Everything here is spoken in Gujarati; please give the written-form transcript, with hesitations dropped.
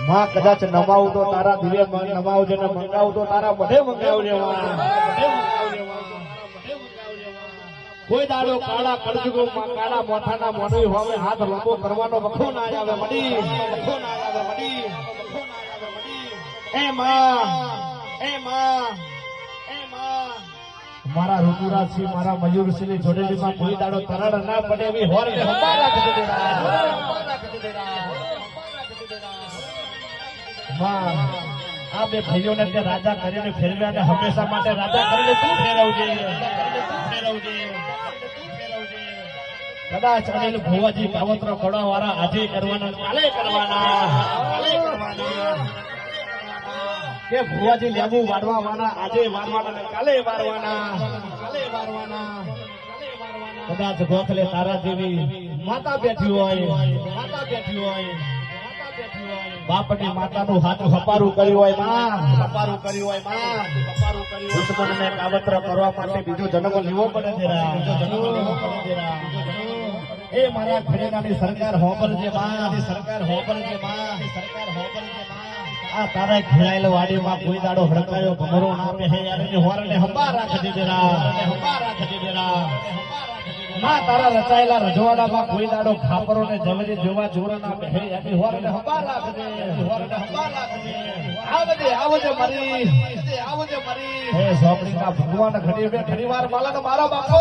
માં કદાચ નમાવું તો તારા દિવે નમાવજે ને મંગાવું તો તારા બધે મંગાવજે કોઈ દાડો કાળા કળજુગો કાળા મોઠાના મોઢું હવે હાથ લાંબો કરવાનો વખો ના આવે મડી વખો ના આવે મડી એ માં મારા ઋતુરાજસિંહ મારા મયુરસિંહ જોડેલીમાં કોઈ દાડો તરડ ના પડે એવી હોર ને હંબા રાખી દેરા માં આ બે ભાઈઓને તે રાજા કરીને ફેરવ્યા ને હંમેશા માટે રાજા કરીને તું ફેરવજે કદાચ અનિલ ભુવાજી કાવતરો કડવા વાળા આજે કરવાના કાલે કરવાના કે ભુવાજી લેબુ વાડવા વાળા આજે વારવાના કાલે વારવાના કદાચ ગોખલે તારા જેવી માતા બેઠી હોય બાપની માતાનું હાથ હપારું કર્યું હોય માં દુશ્મનને કાવતરો કરવા માટે બીજો જન્મ લેવો પડે એ મારા ખેડેનાની સરકાર હોબરજે માં આ તારા ખેડાયેલ વાડીમાં કોઈ દાડો હડકાયો ભમરો ના બે યાર એની હોરને હંબા રાખી દેરા માં તારા રચાયેલા રજવાડામાં કોઈ દાડો ખાપરો ને જવરી જોવા જોરના બે એની હોરને હંબા રાખી દે આવજે મારી હે સોપડીના ભગવાન ઘડી વાર માલા મારો બાપો